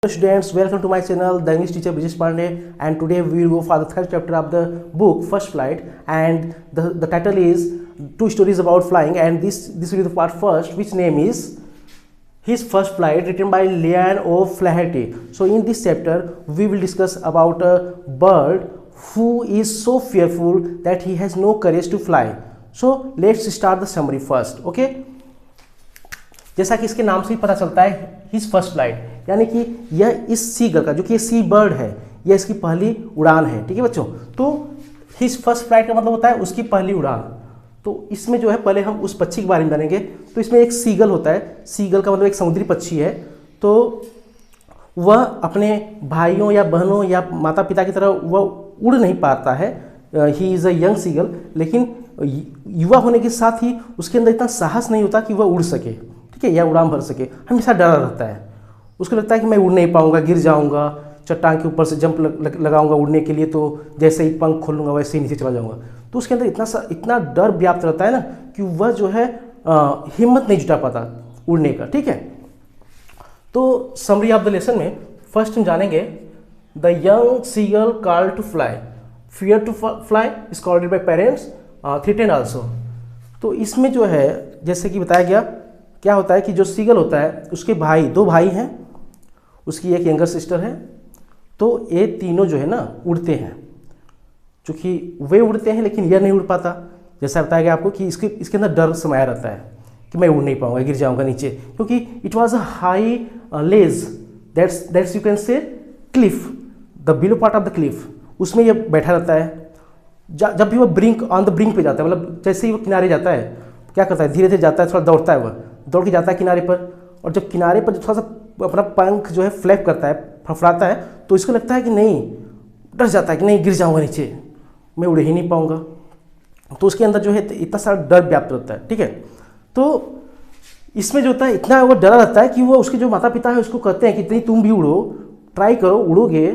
Students, welcome to my channel, the English teacher Brijesh Pandey, and today we will go for the third chapter of the book First Flight, and the title is Two Stories About Flying, and this will be the part first, which name is His First Flight, written by Leon O. Flaherty. So in this chapter we will discuss about a bird who is so fearful that he has no courage to fly. So let's start the summary first. Okay, जैसा कि इसके नाम से ही पता चलता है his first flight, यानी कि यह इस सीगल का, जो कि ये सी बर्ड है, यह इसकी पहली उड़ान है। ठीक है बच्चों, तो हिज फर्स्ट फ्लाइट का मतलब होता है उसकी पहली उड़ान। तो इसमें जो है पहले हम उस पक्षी के बारे में जानेंगे। तो इसमें एक सीगल होता है, सीगल का मतलब एक समुद्री पक्षी है। तो वह अपने भाइयों या बहनों या माता पिता की तरह वह उड़ नहीं पाता है। He is a young seagull, लेकिन युवा होने के साथ ही उसके अंदर इतना साहस नहीं होता कि वह उड़ सके, ठीक है, या उड़ान भर सके। हमेशा डरा रहता है, उसको लगता है कि मैं उड़ नहीं पाऊंगा, गिर जाऊंगा, चट्टान के ऊपर से जंप लगाऊंगा उड़ने के लिए, तो जैसे ही पंख खोलूंगा वैसे ही नीचे चला जाऊंगा। तो उसके अंदर इतना डर व्याप्त रहता है ना कि वह जो है हिम्मत नहीं जुटा पाता उड़ने का। ठीक है, तो समरी ऑफ द लेसन में फर्स्ट हम जानेंगे the young seagull call to fly, fear to fly is called by parents, threatened also. तो इसमें जो है जैसे कि बताया गया, क्या होता है कि जो सीगल होता है उसके दो भाई हैं, उसकी एक यंगर सिस्टर है। तो ये तीनों जो है ना उड़ते हैं, चूँकि वे उड़ते हैं लेकिन यह नहीं उड़ पाता। जैसा बताया गया आपको कि इसके अंदर डर समाया रहता है कि मैं उड़ नहीं पाऊंगा, गिर जाऊंगा नीचे, क्योंकि it was a high ledge that's you can say cliff, the below part of the cliff, उसमें यह बैठा रहता है। जब भी वह ऑन द ब्रिंक पे जाता है, मतलब जैसे ही वो किनारे जाता है, क्या करता है, धीरे धीरे जाता है, थोड़ा दौड़ता है, वह दौड़ के जाता है किनारे पर। और जब किनारे पर थोड़ा सा अपना पंख जो है फ्लैप करता है, फड़फड़ाता है, तो इसको लगता है कि नहीं, डर जाता है कि नहीं गिर जाऊंगा नीचे, मैं उड़ ही नहीं पाऊंगा। तो उसके अंदर जो है इतना सारा डर व्याप्त रहता है। ठीक है, तो इसमें जो होता है इतना वो डरा रहता है कि वो उसके जो माता पिता है उसको कहते हैं कि नहीं तुम भी उड़ो, ट्राई करो, उड़ोगे,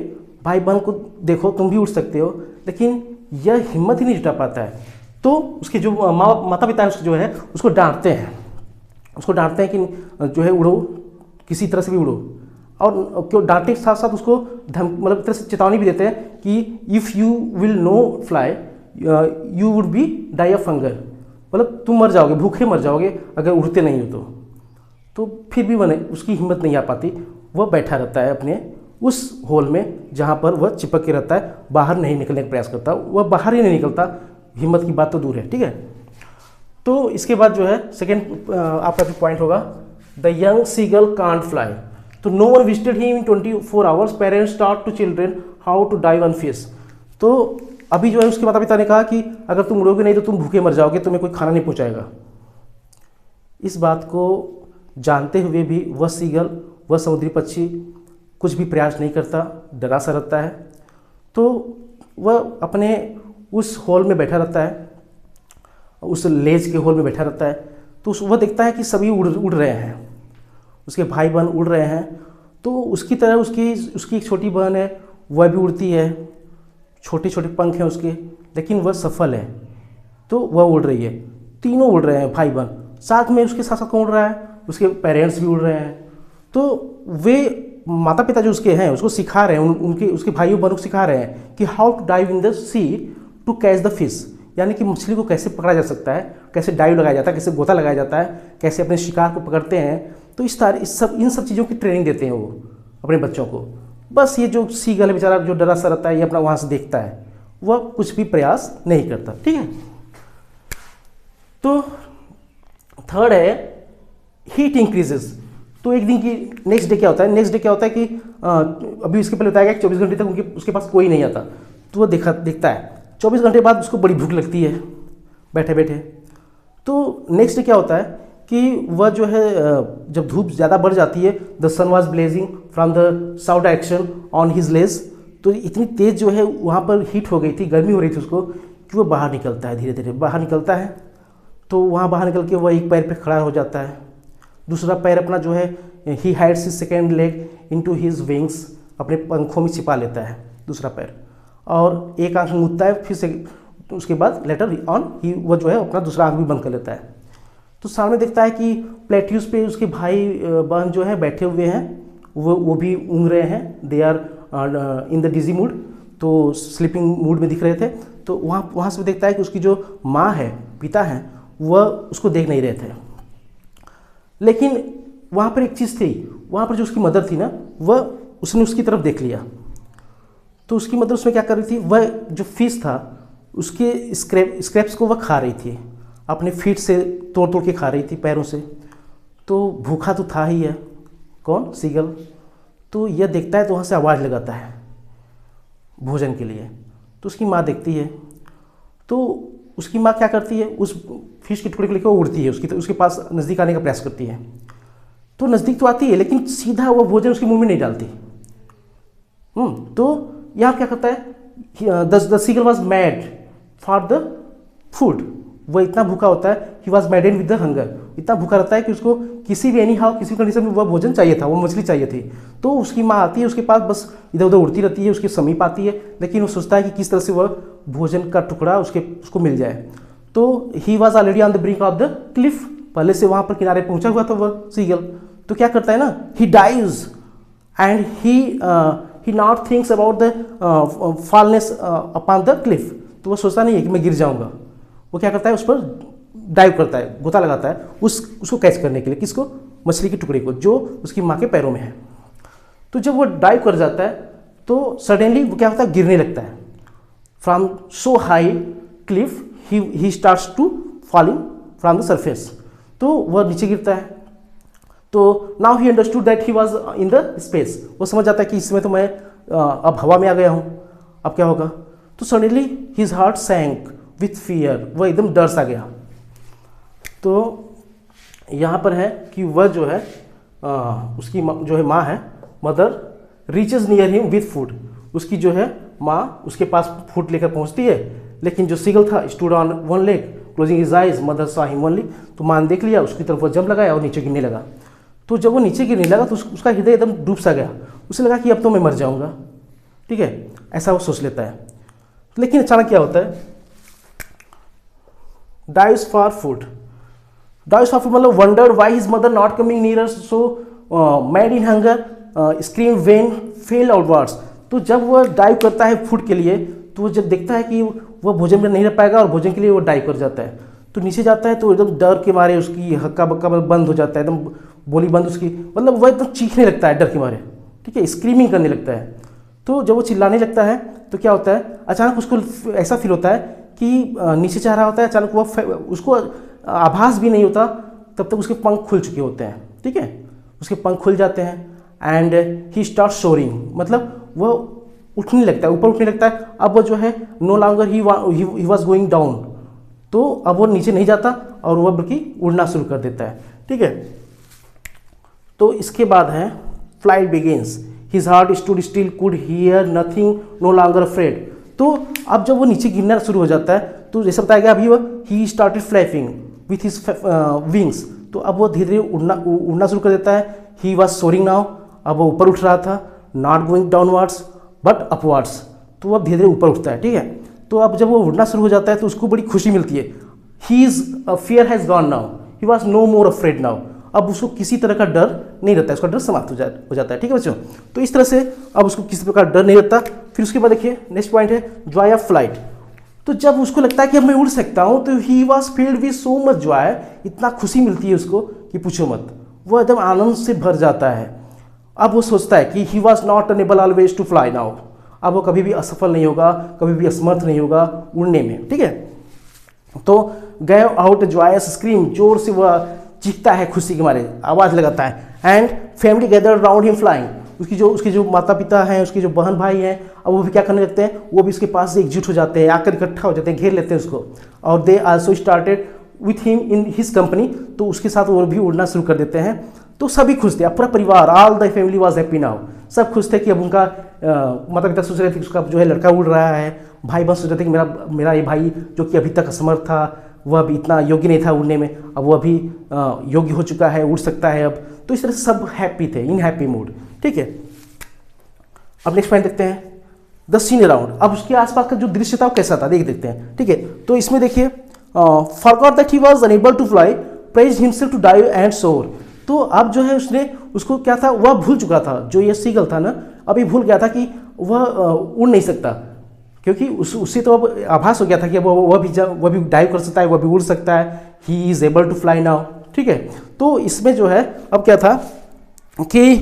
भाई बहन को देखो तुम भी उड़ सकते हो, लेकिन यह हिम्मत ही नहीं जुटा पाता है। तो उसके जो माता पिता है जो है उसको डांटते हैं, कि जो है उड़ो, किसी तरह से भी उड़ो। और क्यों डांटने के साथ साथ उसको मतलब एक तरह से चेतावनी भी देते हैं कि if you will no fly you would be die of hunger, मतलब तुम मर जाओगे, भूखे मर जाओगे अगर उड़ते नहीं हो तो फिर भी उसकी हिम्मत नहीं आ पाती। वह बैठा रहता है अपने उस होल में जहाँ पर वह चिपक के रहता है, बाहर नहीं निकलने का प्रयास करता, वह बाहर ही नहीं निकलता, हिम्मत की बात तो दूर है। ठीक है, तो इसके बाद जो है सेकेंड आपका जो पॉइंट होगा the young seagull can't fly, तो no one visited him in 24 hours, parents taught to children how to dive on fish. तो अभी जो है उसके माता पिता ने कहा कि अगर तुम उड़ोगे नहीं तो तुम भूखे मर जाओगे, तुम्हें कोई खाना नहीं पहुंचाएगा। इस बात को जानते हुए भी वह समुद्री पक्षी कुछ भी प्रयास नहीं करता, डरा सा रहता है। तो वह अपने उस होल में बैठा रहता है, उस लेज के होल में बैठा रहता है। तो वह देखता है कि सभी उड़ रहे हैं, उसके भाई बहन उड़ रहे हैं। तो उसकी तरह उसकी एक छोटी बहन है, वह भी उड़ती है, छोटे छोटे पंख हैं उसके, लेकिन वह सफल है। तो वह उड़ रही है, तीनों उड़ रहे हैं भाई बहन, साथ में उसके साथ साथ कौन उड़ रहा है, उसके पेरेंट्स भी उड़ रहे हैं। तो वे माता पिता जो उसके हैं उसको सिखा रहे हैं, उसके भाइयों बहनों को सिखा रहे हैं कि how to dive in the sea to catch the fish, यानी कि मछली को कैसे पकड़ा जा सकता है, कैसे डाइव लगाया जाता है, कैसे गोता लगाया जाता है, कैसे अपने शिकार को पकड़ते हैं। तो इन सब चीज़ों की ट्रेनिंग देते हैं वो अपने बच्चों को। बस ये जो सीगल है बेचारा जो डरा सा रहता है, ये अपना वहाँ से देखता है, वह कुछ भी प्रयास नहीं करता। ठीक है, तो थर्ड है हीट इंक्रीजेस। तो एक दिन की नेक्स्ट डे क्या होता है कि अभी इसके पहले बताया गया कि 24 घंटे तक उसके पास कोई नहीं आता। तो वह देखता है 24 घंटे बाद उसको बड़ी भूख लगती है बैठे बैठे। तो नेक्स्ट डे क्या होता है कि वह जो है जब धूप ज़्यादा बढ़ जाती है, the sun was blazing from the south direction on his legs, तो इतनी तेज़ जो है वहाँ पर हीट हो गई थी, गर्मी हो रही थी उसको, कि वह बाहर निकलता है, धीरे धीरे बाहर निकलता है। तो वहाँ बाहर निकल के वह एक पैर पे खड़ा हो जाता है, दूसरा पैर अपना जो है he hides his second leg into his wings, अपने पंखों में छिपा लेता है दूसरा पैर, और एक आँख मूंदता है, फिर से उसके बाद लेटर ऑन ही वह जो है अपना दूसरा आँख भी बंद कर लेता है। तो सामने देखता है कि प्लेट्यूस पे उसके भाई बहन जो है बैठे हुए हैं, वो भी ऊँग रहे हैं, they are in the dizzy mood, तो स्लीपिंग मूड में दिख रहे थे। तो वहाँ से देखता है कि उसकी जो माँ है, पिता हैं, वह उसको देख नहीं रहे थे। लेकिन वहाँ पर एक चीज़ थी, वहाँ पर जो उसकी मदर थी ना, उसने उसकी तरफ देख लिया। तो उसकी मदर उसमें क्या कर रही थी, वह जो फिश था उसके स्क्रैप्स को वह खा रही थी, अपने फीट से तोड़ तोड़ के खा रही थी, पैरों से। तो भूखा तो था ही है, कौन, सीगल। तो यह देखता है तो वहाँ से आवाज़ लगाता है भोजन के लिए। तो उसकी माँ देखती है, तो उसकी माँ क्या करती है, उस फिश के टुकड़े को लेकर उड़ती है, उसके पास नज़दीक आने का प्रयास करती है। तो नज़दीक तो आती है लेकिन सीधा वो भोजन उसके मुंह में नहीं डालती। तो यहाँ क्या करता है, the seagull was mad for the food. वह इतना भूखा होता है, he was madden with the hunger, इतना भूखा रहता है कि उसको किसी भी किसी कंडीशन में वह भोजन चाहिए था, वो मछली चाहिए थी। तो उसकी माँ आती है उसके पास, बस इधर उधर उड़ती रहती है, उसके समीप आती है, लेकिन वो सोचता है कि किस तरह से वह भोजन का टुकड़ा उसको मिल जाए। तो he was already on the brink of the cliff, पहले से वहाँ पर किनारे पहुँचा हुआ था वह सीगल। तो क्या करता है ना, he dives and he not thinks about the fallness upon the cliff. तो वह सोचता नहीं है कि मैं गिर जाऊँगा, वो क्या करता है, उस पर डाइव करता है, गोता लगाता है उसको कैच करने के लिए, किसको, मछली के टुकड़े को, जो उसकी माँ के पैरों में है। तो जब वो डाइव कर जाता है तो सडनली वो क्या होता है, गिरने लगता है from so high cliff, he starts to falling from the surface. तो वह नीचे गिरता है। तो now he understood that he was in the space. वो समझ जाता है कि इसमें तो मैं अब हवा में आ गया हूँ, अब क्या होगा। तो suddenly his heart sank with fear, वह एकदम डर सा गया। तो यहाँ पर है कि वह जो है उसकी जो है माँ है, mother reaches near him with food. उसकी जो है माँ उसके पास फूड लेकर पहुँचती है, लेकिन जो सीगल था stood on one leg closing his eyes, mother saw him only. तो माँ ने देख लिया, उसकी तरफ वो जंप लगाया और नीचे गिरने लगा। तो जब वो नीचे गिरने लगा तो उसका हृदय एकदम डूब सा गया, उसे लगा कि अब तो मैं मर जाऊँगा, ठीक है, ऐसा वो सोच लेता है। लेकिन अचानक क्या होता है, डाइव्स फॉर फूड मतलब wonder why his mother not coming near, so mad in hunger scream when fail outwards. तो जब वह डाइव करता है फूड के लिए, तो वो जब देखता है कि वह भोजन में नहीं रह पाएगा और भोजन के लिए वो डाइव कर जाता है, तो नीचे जाता है तो एकदम डर के मारे उसकी हक्का बक्का बंद हो जाता है, एकदम बोली बंद उसकी, मतलब वह एकदम चीखने लगता है डर के मारे, ठीक है, स्क्रीमिंग करने लगता है। तो जब वो चिल्लाने लगता है तो क्या होता है, अचानक उसको ऐसा फील होता है कि नीचे जा रहा होता है, अचानक वह उसको आभास भी नहीं होता तब तक उसके पंख खुल चुके होते हैं, ठीक है, उसके पंख खुल जाते हैं। एंड ही स्टार्ट सोरिंग, मतलब वह उठने लगता है, ऊपर उठने लगता है। अब वो जो है no longer he was going down, तो अब वो नीचे नहीं जाता और वह बल्कि उड़ना शुरू कर देता है, ठीक है। तो इसके बाद है flight begins, his heart stood still, could hear nothing, no longer afraid. तो अब जब वो नीचे गिरना शुरू हो जाता है तो जैसे बताया गया अभी वह he started flapping with his wings. तो अब वो धीरे धीरे उड़ना शुरू कर देता है। ही वॉज सोरिंग नाउ, अब वो ऊपर उठ रहा था, not going downwards but upwards. तो अब धीरे धीरे ऊपर उठता है, ठीक है। तो अब जब वो उड़ना शुरू हो जाता है तो उसको बड़ी खुशी मिलती है। His fear has gone now, he was no more afraid now. अब उसको किसी तरह का डर नहीं रहता है, उसका डर समाप्त हो जाता है, ठीक है बच्चों। तो इस तरह से अब उसको किसी प्रकार डर नहीं रहता। फिर उसके बाद देखिए नेक्स्ट पॉइंट है जॉय ऑफ फ्लाइट। तो जब उसको लगता है कि अब मैं उड़ सकता हूँ तो he was field with so much Joy, इतना खुशी मिलती है उसको कि पूछो मत, वो एकदम आनंद से भर जाता है। अब वो सोचता है कि he was not unable always to fly now, अब वो कभी भी असफल नहीं होगा, कभी भी असमर्थ नहीं होगा उड़ने में, ठीक है। तो गए आउट जॉयस स्क्रीम, जोर से वह चीखता है खुशी के मारे, आवाज़ लगाता है। And family gather round him flying, उसके जो माता पिता हैं, उसके जो बहन भाई हैं, अब वो भी क्या करने लगते हैं, वो भी उसके पास से एकजुट हो जाते हैं, आकर इकट्ठा हो जाते हैं, घेर लेते हैं उसको। और they also started with him in his company, तो उसके साथ वो भी उड़ना शुरू कर देते हैं। तो सभी खुश थे, अब पूरा परिवार, all the family was happy now, सब खुश थे कि अब उनका माता पिता सोच रहे थे कि उसका जो है लड़का उड़ रहा है, भाई बहन सोच रहे थे कि मेरा ये भाई जो कि अभी तक असमर्थ था, वह अभी इतना योग्य नहीं था उड़ने में, अब वो अभी योग्य हो चुका है, उड़ सकता है अब। तो इस तरह से सब हैप्पी थे, इन हैप्पी मूड, ठीक है। अब नेक्स्ट पॉइंट देखते हैं द सीन अराउंड। अब उसके आसपास का जो दृश्य था वो कैसा था देखते हैं, ठीक है। तो इसमें देखिए forgot that he was unable to fly, praised himself to dive and soar. तो अब जो है उसने उसको क्या था, वह भूल चुका था, जो ये सीगल था ना, अभी भूल गया था कि वह उड़ नहीं सकता, क्योंकि उससे तो अब आभास हो गया था कि वह भी डाइव कर सकता है, वह भी उड़ सकता है, he is able to fly now. ठीक है, तो इसमें जो है अब क्या था कि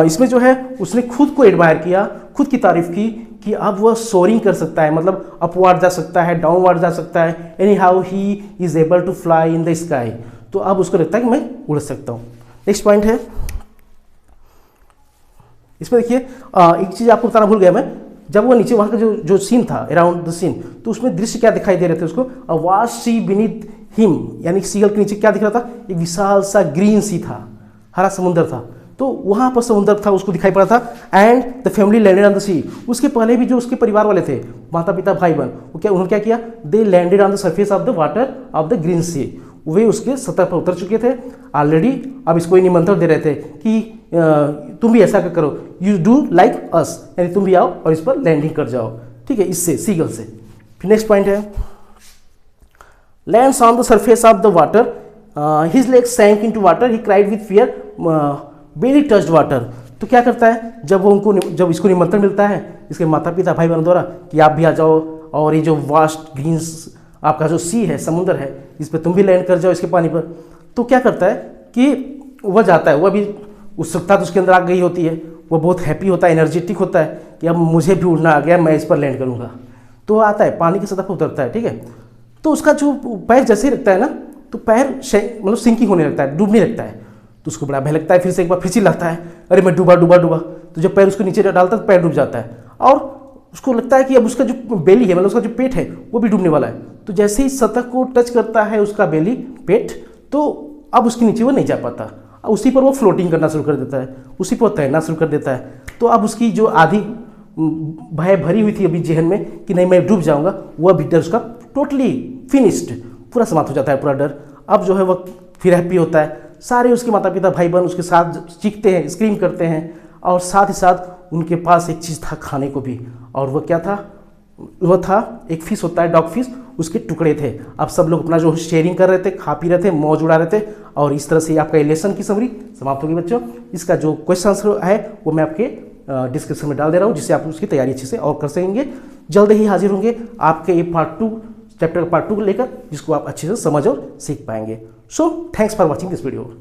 इसमें जो है उसने खुद को एडमायर किया, खुद की तारीफ की कि अब वह सोरिंग कर सकता है, मतलब अपवार्ड जा सकता है, डाउनवार्ड जा सकता है, anyhow he is able to fly in the sky. तो अब उसको लगता है कि मैं उड़ सकता हूँ। नेक्स्ट पॉइंट है, इसमें देखिए एक चीज़ आपको बताना भूल गया मैं, जब वो नीचे वहाँ का जो सीन था अराउंड द सीन, तो उसमें दृश्य क्या दिखाई दे रहे थे उसको, a vast sea beneath him, यानी सीगल के नीचे क्या दिख रहा था, एक विशाल सा ग्रीन सी था, हरा समुंदर था, तो वहाँ पर समुंदर था उसको दिखाई पड़ा था। And the family landed on the sea, उसके पहले भी जो उसके परिवार वाले थे, माता पिता भाई बहन, वो क्या उन्होंने क्या किया, they landed on the surface of the water of the green sea, वे उसके सतह पर उतर चुके थे ऑलरेडी। अब इसको निमंत्रण दे रहे थे कि तुम भी ऐसा करो, यू डू लाइक अस, यानी तुम भी आओ और इस पर लैंडिंग कर जाओ। ठीक है, इससे सीगल से। फिर नेक्स्ट पॉइंट है, lands on the surface of the water, his legs sank into water, he cried with fear, belly touched water. तो क्या करता है, जब इसको निमंत्रण मिलता है इसके माता पिता भाई बहनों द्वारा कि आप भी आ जाओ और ये जो वास्ट ग्रीन आपका जो सी है, समुद्र है, इस पर तुम भी लैंड कर जाओ इसके पानी पर, तो क्या करता है कि वह जाता है, वह भी उत्सुकता तो उसके अंदर आ गई होती है, वो बहुत हैप्पी होता है, एनर्जेटिक होता है कि अब मुझे भी उड़ना आ गया, मैं इस पर लैंड करूँगा। तो आता है पानी की सतह पर उतरता है। ठीक है, तो उसका जो पैर जैसे ही रखता है ना, तो पैर मतलब सिंकिंग होने लगता है, डूबने लगता है, तो उसको बड़ा भय लगता है, फिर से एक बार फिर चिल्लाता है, अरे मैं डूबा डूबा डूबा। तो जब पैर उसको नीचे डालता है तो पैर डूब जाता है, और उसको लगता है कि अब उसका जो बेली है, मतलब उसका जो पेट है वो भी डूबने वाला है। तो जैसे ही सतह को टच करता है उसका बेली, पेट, तो अब उसके नीचे वो नहीं जा पाता, उसी पर वो फ्लोटिंग करना शुरू कर देता है, उसी पर तैरना शुरू कर देता है। तो अब उसकी जो आधी भय भरी हुई थी अभी जहन में कि नहीं मैं डूब जाऊंगा, वह भी डर उसका टोटली फिनिश्ड, पूरा समाप्त हो जाता है पूरा डर। अब जो है वह फिर हैप्पी होता है, सारे उसके माता पिता भाई बहन उसके साथ चीखते हैं, स्क्रीम करते हैं, और साथ ही साथ उनके पास एक चीज़ था खाने को भी, और वह क्या था, वह था एक फिश होता है, डॉग फिश, उसके टुकड़े थे। अब सब लोग अपना जो शेयरिंग कर रहे थे, खा पी रहे थे, मौज उड़ा रहे थे, और इस तरह से आपका लेसन की समरी समाप्त होगी बच्चों। इसका जो क्वेश्चन आंसर है वो मैं आपके डिस्क्रिप्शन में डाल दे रहा हूँ, जिससे आप उसकी तैयारी अच्छे से और कर सकेंगे। जल्द ही हाजिर होंगे आपके ये पार्ट 2 चैप्टर पार्ट 2 लेकर, जिसको आप अच्छे से समझ और सीख पाएंगे। So thanks for watching this video.